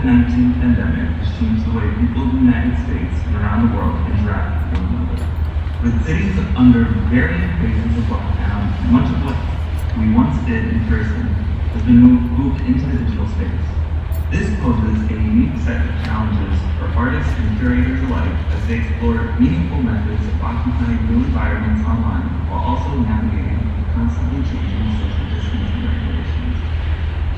COVID-19 pandemic has changed the way people in the United States and around the world interact with one another. With cities under varying phases of lockdown, much of what we once did in person has been moved into the digital space. This poses a unique set of challenges for artists and curators alike as they explore meaningful methods of occupying new environments online while also navigating the constantly changing social distancing regulations.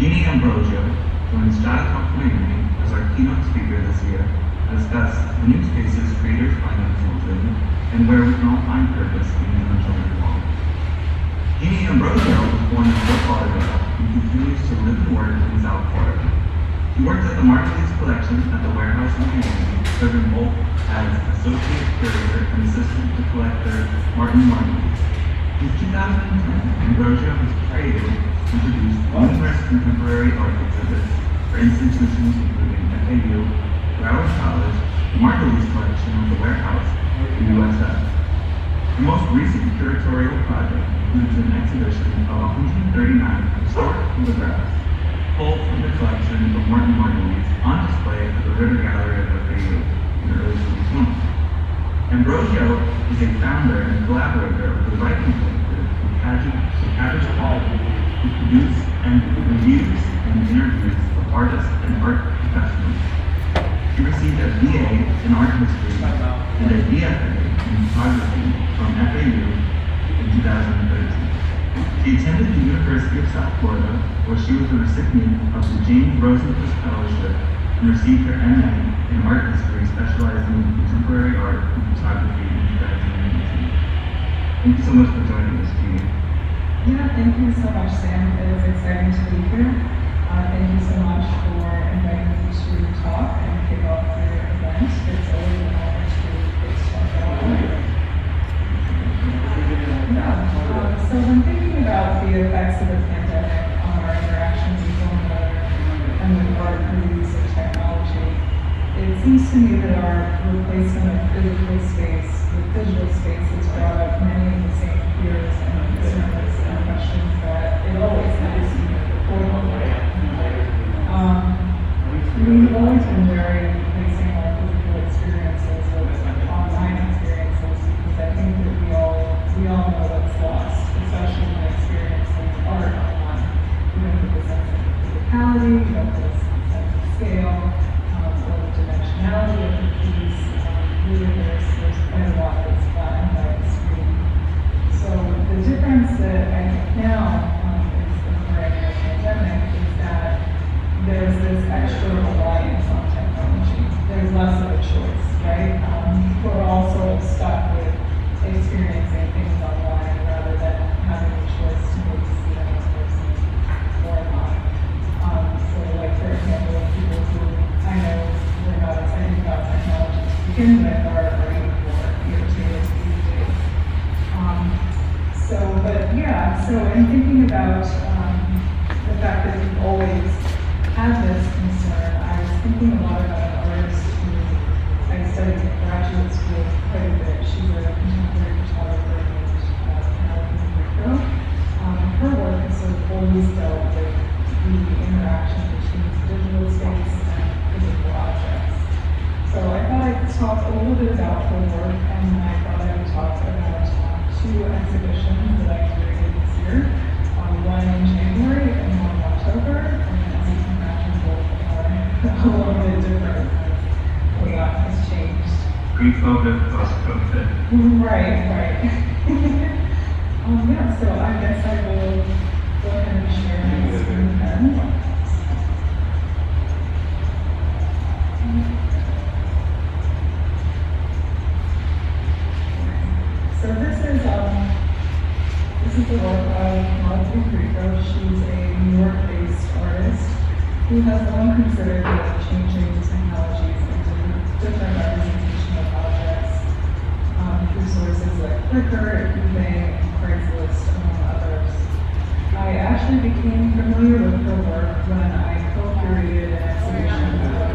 Jeannie Ambrosio joins JadaTalks Miami as our keynote speaker this year to discuss the new spaces creators find themselves in and where we can all find purpose in the uncharted world. Jeannie Ambrosio was born in Fort Lauderdale and continues to live and work in South Florida. He works at the Margulies Collection at the Warehouse in Miami, serving both as associate curator and assistant to collector Martin Margulies. Since 2010, Ambrosio has created and produced numerous contemporary art exhibits for institutions including FAU, Broward College, the Margulies Collection at the Warehouse, and USF. The most recent curatorial project includes an exhibition of 139 historic photographs pulled from the collection of Martin Margulies on display at the Ritter Gallery of FAU in early 2020. Ambrosio is a founder and collaborator of the writing collective, The Curators, who produce and reviews and interviews of artists and art professionals. She received a BA in art history and a BFA in photography from FAU in 2013. She attended the University of South Florida, where she was a recipient of the James Rosenquist Fellowship and received her MA in art history, specializing in contemporary art and photography in 2019. Thank you so much for joining us, Jeannie. Yeah, thank you so much, Sam. It is exciting to be here. Thank you so much for inviting me to talk and kick off your event. It's always an honor to talk about. So when thinking about the effects of the pandemic on our interactions with one another and with art through the use of technology, it seems to me that our replacement of physical space with digital space has brought up many of the same fears and concerns and questions that it always has before the pandemic. We've always been wary of replacing our physical experiences with online experiences because I think that we all know what's lost, especially when experiencing art online. You don't get the sense of physicality, you don't get a sense of scale, or the dimensionality of the piece. Really, there's quite a lot that's flattened by the screen. So the difference that I think now is occurring in the pandemic is that there's this extra reliance on technology. There's less of a choice, right? We're also stuck with experiencing things online rather than having a choice to maybe see them in person or not. So like for example, people who I know were not excited about technology to begin with are even more irritated these days. So in thinking about the fact that we've always had this concern, I was thinking a lot about an artist who I studied in graduate school quite a bit. She's a contemporary photographer named her work has sort of always dealt with the interaction between digital space and physical objects. So I thought I'd talk a little bit about her work, and then I thought I would talk about two exhibitions that I curated this year, one in January and one in October, and as you can imagine, both are a little bit different as a lot has changed. Pre-COVID, post-COVID. Right. Yeah, so I guess I will go ahead and share my screen then. So this is the work of Jada. She's a New York-based artist who has long considered the changing technologies into different representation of objects through sources like Flickr, eBay, and Craigslist, among others. I actually became familiar with her work when I co-curated an exhibition of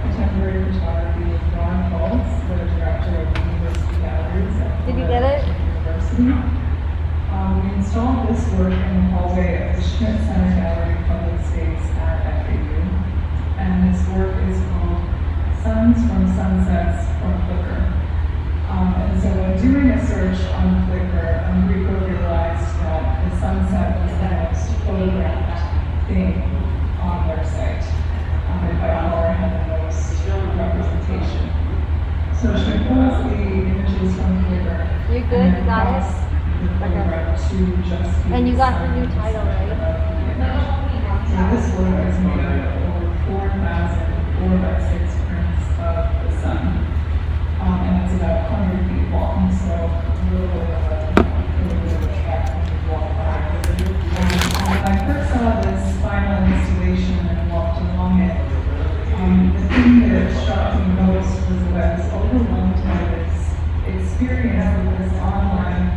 contemporary photography with Ron Fultz, the director of the University Galleries at University. We installed this work in the hallway of the Schmidt Center Gallery public space at FAU. and his work is called Suns from Sunsets from Flickr. And so when doing a search on Flickr, Rico realized that the sunset was the most photographed thing on their site. It by far had the most representation. So she pulls the images from Flickr. You're good, you got it? The photograph to just the And you got the new title, right? So this work is made up of over 4,000 4x6 prints of the sun. And it's about 100 feet long, so a little bit of a trek when you walk by. When I first saw this final installation and walked along it, the thing that struck me most was that I was overwhelmed by this experience of this online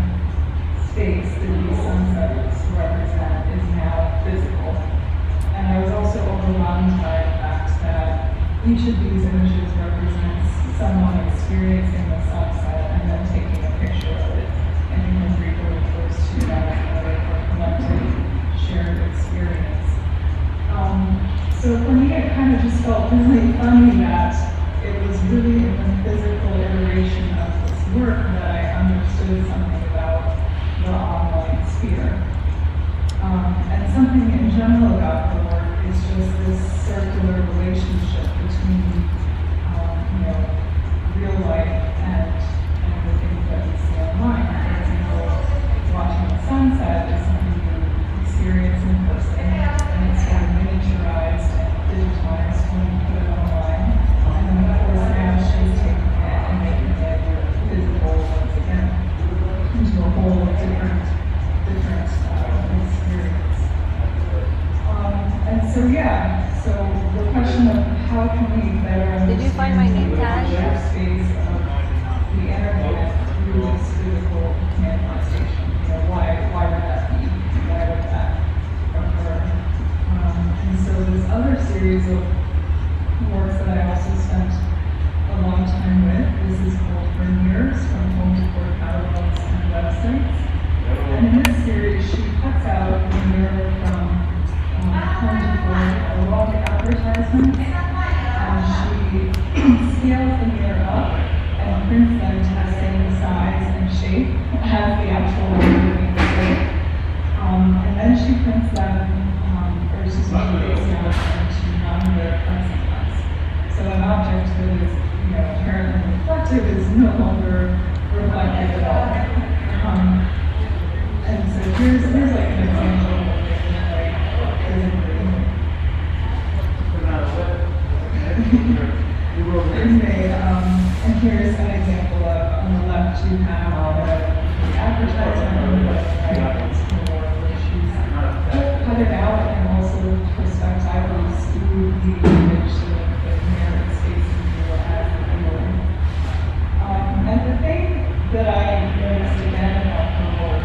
space that these sunsets represent is now physical. And I was also overwhelmed by the fact that each of these images represents someone experiencing the sunset and then taking a picture of it. And Rico refers to that as a collective shared experience. So for me, it kind of just felt really funny that it was really in the physical iteration of this work that I understood something about the online sphere. And something in general about the work is just this circular relationship between, real life and the things that we see online. For example, watching the sunset is something you experience in person, and it's sort of miniaturized and digitized when you put it online. And then of course now she's taking it and making it visible once again into a whole different experience. So the question of how can we better Did you find my name tag? the space of the internet through this physical manifestation? Why would that be? Why would that occur? And so this other series of works that I also spent a long time with, this is called Veneers from home decor catalogs and websites. And in this series, she cuts out the mirror from home decor catalog advertisements, and she scales the mirror up and prints them to the same size and shape as the actual mirror being sold. And then she prints them, or she makes them into non-mirror plexiglass. So an object that is, inherently reflective is no longer reflective at all. And so here's like an example of it, and here's an example of, on the left you have the advertisement on the right, it's more where she's cut it out and also perspectively skewed the image so that the mirror is facing you as the viewer. And the thing that I noticed again about her work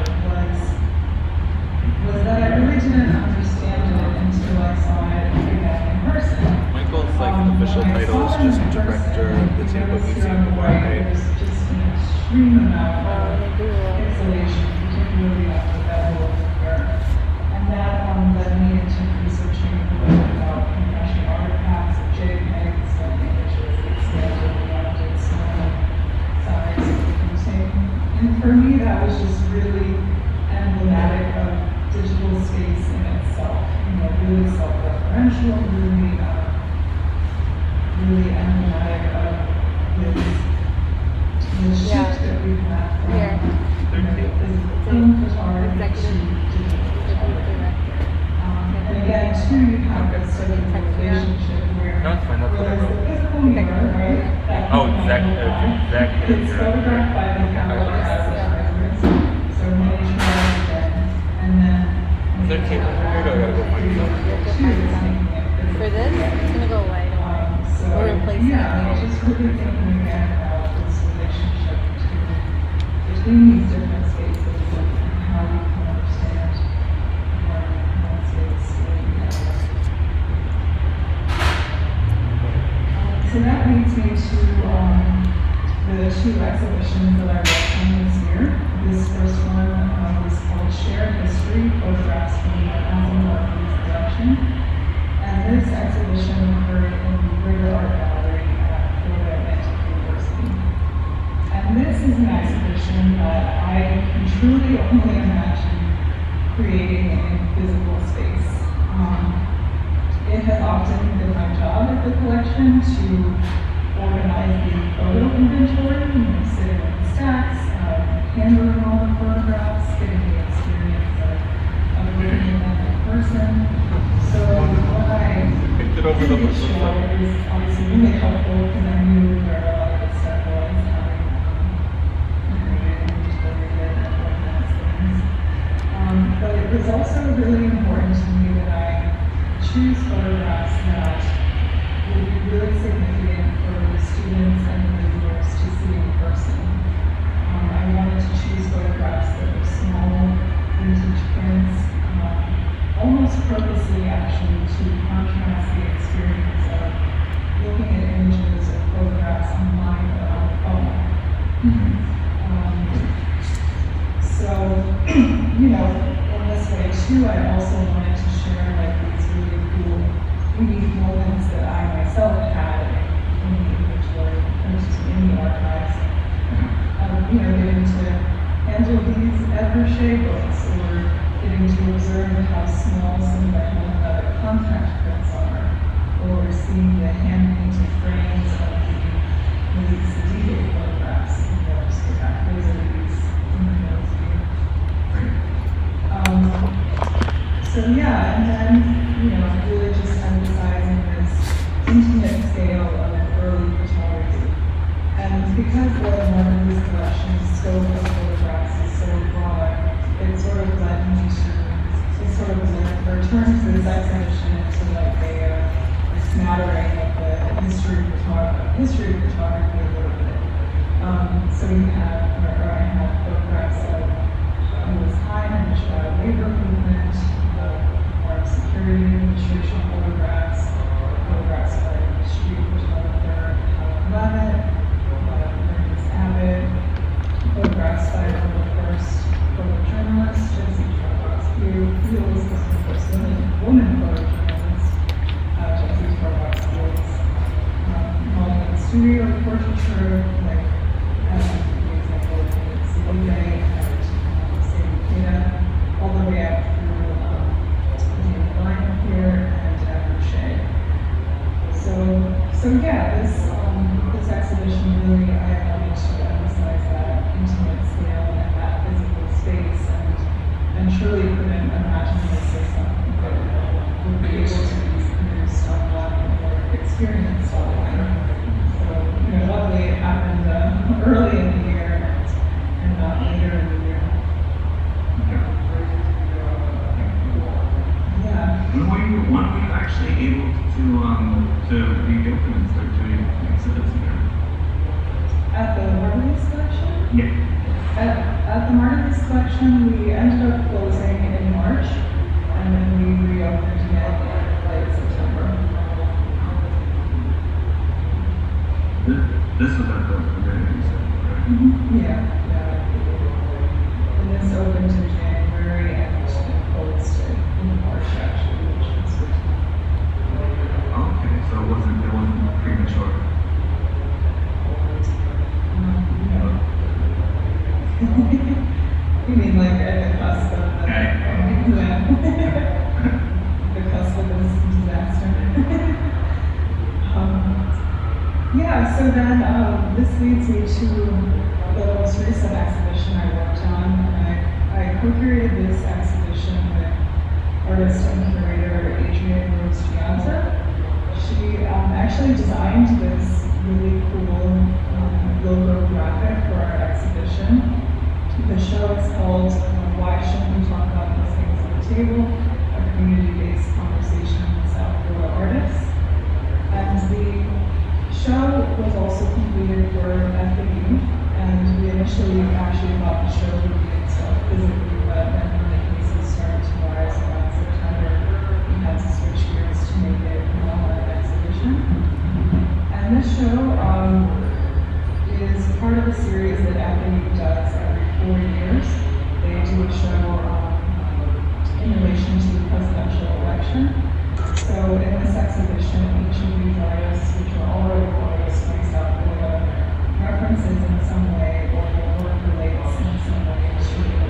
was that I really didn't understand it until I saw it again in person. Michael's official title is just director of the Tampa Museum of Art. There's just an extreme amount of pixelation, particularly after that whole affair. And that led me into researching a little bit about compression artifacts of JPEGs and images expanded beyond its size of printing. And for me, that was just really emblematic of digital space in itself. Really self-referential, really emblematic of this shift that we've had from film photography to digital photography. And again, too, you have this sort of relationship where there's the physical mirror, right? It's photographed by the camera advertisers, so miniaturized and then Is there tape over here? I gotta go find some. For this, it's gonna go away. We'll replace yeah, it. just really thinking again about this relationship between these different spaces and how we can understand one space living together. So that leads me to the two exhibitions that I worked on this year. This first one was called Shared History, Photographs from the Amazon Collection. And this exhibition occurred can truly only imagine creating in physical space. It has often been my job at the collection to organize the photo inventory, sitting with the stacks, handling all the photographs, getting the experience of looking at them in person. So when I Picked it over did the this show, it was obviously really helpful because I knew where a lot of this stuff was coming from, creating inventory and organized things. But it was also really important to me that I choose photographs that would be really significant for the students and the visitors to see in person. I wanted to choose photographs that were small, vintage prints, almost purposely actually to contrast the experience of looking at images or photographs online or on the phone. So, in this way too, I also wanted to share like these really cool, unique moments that I myself had in the inventory, in the archives. Getting to handle these Evershay books, or getting to observe how small some of the handmade contact prints are, or seeing the hand-painted frames of the D-Day photographs in those these images. So yeah, and then, really just emphasizing this intimate scale of early photography. And because the Martin's collection's scope of photographs is so broad, it sort of led me to turn to this exhibition into like a smattering of the history of photography a little bit. So I have photographs of this time in the child labor movement, armed security administration photographs by street photographer Helen Abbott, photographs by one of the first photojournalists, Jesse Fields, was the first woman photojournalist, Jesse Fields, modeling in studio portraiture, like the example of Celine and Jada, all the way up through the line here and Evershay. So yeah, this exhibition really, I wanted to emphasize that intimate scale and that physical space, and truly couldn't imagine this as something that would be able to be produced online or experienced online. So, luckily it happened early in the year and not later in the year. Yeah. When were you actually able to reopen and start doing exhibits again? At the Martin's collection? Yeah. At the Martin's collection, we ended up closing in March, and then we reopened again in late September. This was at the very right? Yeah. And this opened in January and closed in March, actually, which was good. Okay, so it wasn't premature. You mean like at the cusp of the cusp of this disaster? So then this leads me to the most recent exhibition I worked on. I co-curated this exhibition with artist and curator Adrienne Rose Gianza. She actually designed this really cool logo graphic for our exhibition. The show is called Why Shouldn't We Talk About These Things at the Table? A community-based conversation with South Florida artists. And the show was also completed for FAU, and we initially actually thought the show would be itself physically, but then when the cases started to rise around September, we had to switch gears to make it an online exhibition. And this show is part of a series that FAU does every 4 years. They do a show in relation to the presidential election. So in this exhibition, each of these artists, which are all artists from South Florida, references in some way or the work relates in some way to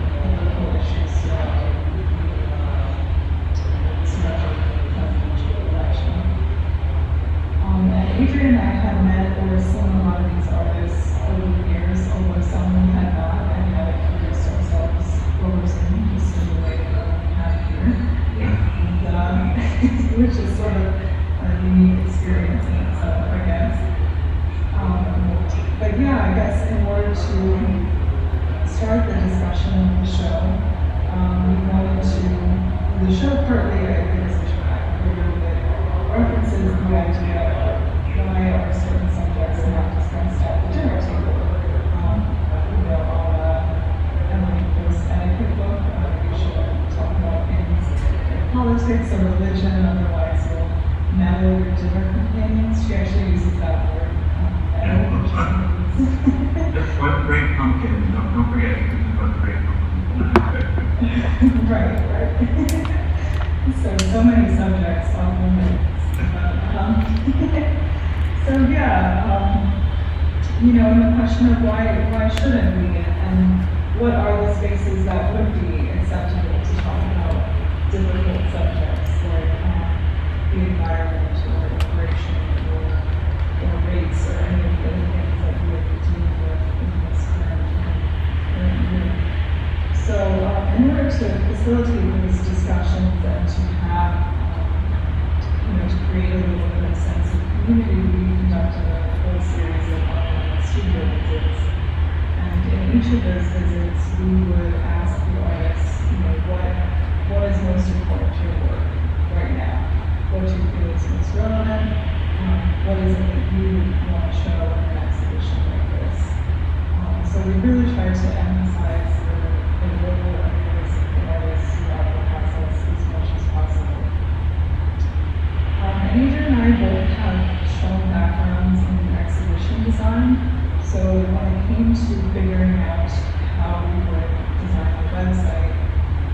which is sort of a unique experience in itself, I guess. But yeah, I guess in order to start the discussion of the show, we wanted to, the show partly, I think, is a little bit references the idea of why are certain subjects not discussed at the dinner table. You know, Emily Post's etiquette book, we should talk about things like politics or religion, otherwise you'll meddle your dinner companions. She actually uses that word. Just one great pumpkin. Don't forget one great pumpkin. Right. So many subjects on women. So yeah, you know, and the question of why shouldn't we, and what are the spaces that would be acceptable to talk about difficult subjects like the environment or immigration or race or any of the other things that we would be dealing with in this current year. So in order to facilitate these discussions and to have, you know, to create a little bit of a sense of community, we conducted a whole series of online studio visits. And in each of those visits, we would ask the artists, you know, what is most important to your work right now? What do you feel is most relevant? What is it that you want to show in an exhibition like this? So we really tried to emphasize the role and voice of the artists throughout the process as much as possible. Adrian and I both have strong backgrounds in exhibition design, so when it came to figuring out how we would design the website,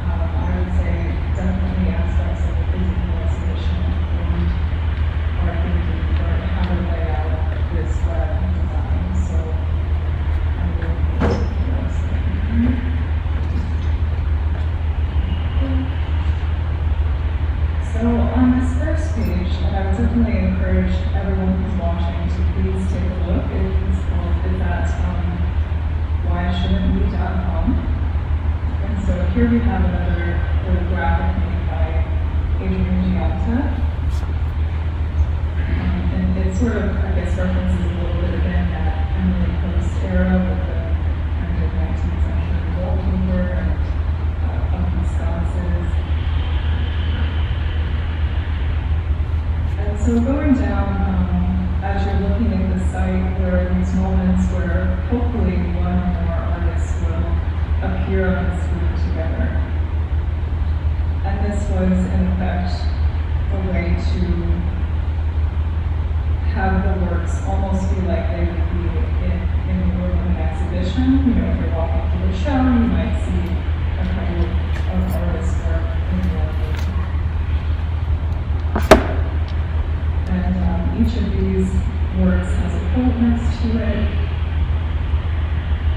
I would say definitely aspects of the physical exhibition and our thinking for how to lay out this web design. So I will take the website. So on this first page, I would definitely encourage everyone who's watching to please take a look. It's at whyshouldn'twe.com. And so here we have another graphic made by Adrian Gianta. And it sort of, I guess, references a little bit again that Emily Post era with the kind of 19th century wallpaper and funky sconces. And so going down, as you're looking at the site, there are these moments where hopefully one or more artists will appear on the screen together. And this was, in effect, a way to have the works almost be like they would be in the room of an exhibition. You know, if you're walking through the show, you might see a couple of artists work in the room. And each of these works has a quote next to it,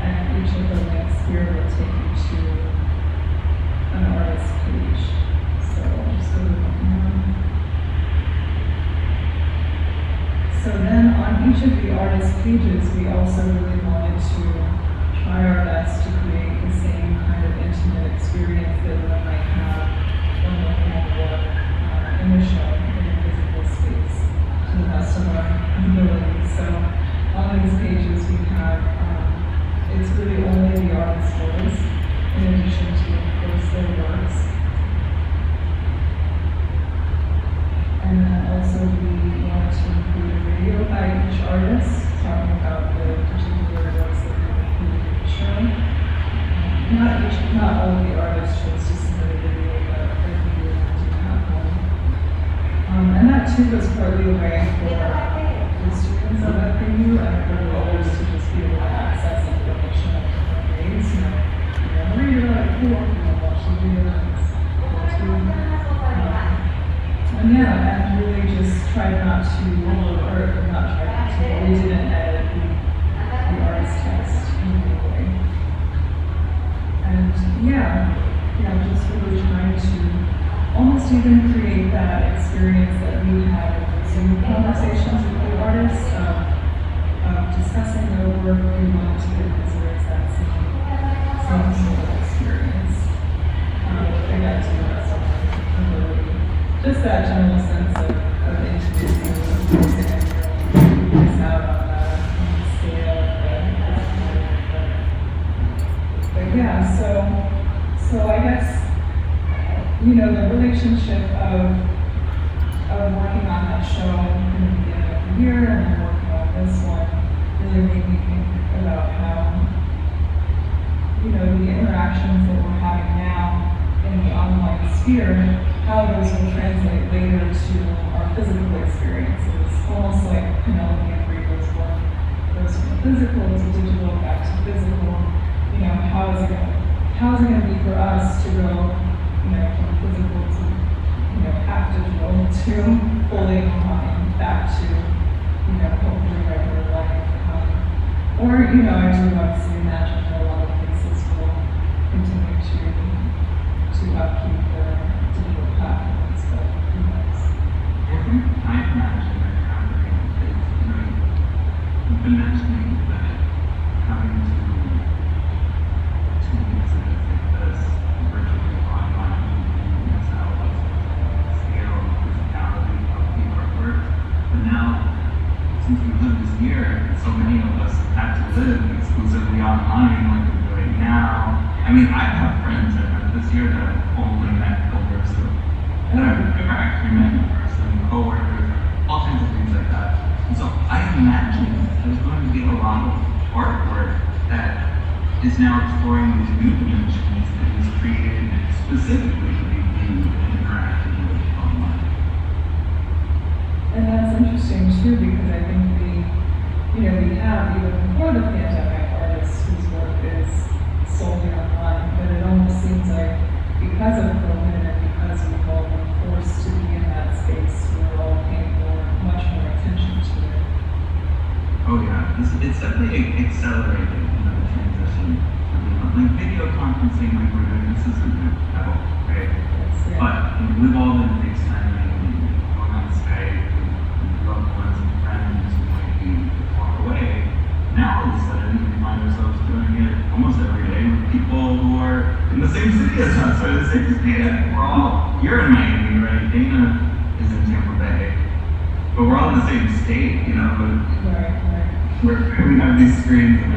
and each of the links here will take you to an artist page. So I'm just going to look now. So then on each of the artist pages, we also really wanted to try our best to create the same kind of intimate experience that one might have when looking at work in the show, in a physical space, to the best of our ability. So on these pages we have, it's really only the artist's voice, in addition to, of course, their works. And then also we wanted to include a video by each artist, talking about the particular works that we included in the show. Not all of the artists chose to submit a video, but I think we do have one. And that too was partly a way for the students of FAU and for the others to just be able to access information in different ways. You know, read about it, cool, watch the video, and yeah, and really just tried not to, or not tried not to, we didn't edit the artist text in any way. And yeah, just really trying to almost even create that experience that we had with Zoom conversations with the artists of discussing their work. We wanted to give visitors that same sort of experience. They got to know that ability just that general sense of intimacy with the person and you miss out on that scale. But yeah, so I guess, you know, the relationship of working on that show in the beginning of the year and then working on this one really made me think about how, you know, the interactions that we're having now in the online sphere, how those will translate later to our physical experiences. Almost like Penelope and Rita's work goes from physical to digital back to physical. You know, how is it going to be for us to go, you know, from physical to, you know, half digital to fully online back to, you know, hopefully regular life. Or, you know, I do obviously imagine that a lot of places will continue to upkeep their digital platforms, but who knows? I imagine that happening is, you know, you've been mentioning that having to exist like this virtually online, you miss out on the scale and physicality of the artwork. But now, since we live this year, so many of us had to live exclusively online like we're doing now. I mean, I have friends that have this year that I've only met over Zoom, that I've never actually met in person, coworkers, all kinds of things like that. And so I imagine there's going to be a lot of artwork that is now exploring these new dimensions that was created specifically to be viewed and interacted with online. And that's interesting too, because I think we have, even before the pandemic, artists whose work is solely online, but it almost seems like because of COVID and because we've all been forced to be in that space, we're all paying much more attention to it. Oh yeah, it's definitely accelerated, you know, the transition. Like video conferencing, like we're doing, this isn't new at all, right? Yeah. But we've all been FaceTiming and going on Skype with loved ones and friends who might be far away. Now all of a sudden we find ourselves doing it almost every day with people who are in the same city as us, or the same state. You're in Miami, right? Dana is in Tampa Bay. But we're all in the same state, you know, but Right. we have these screens and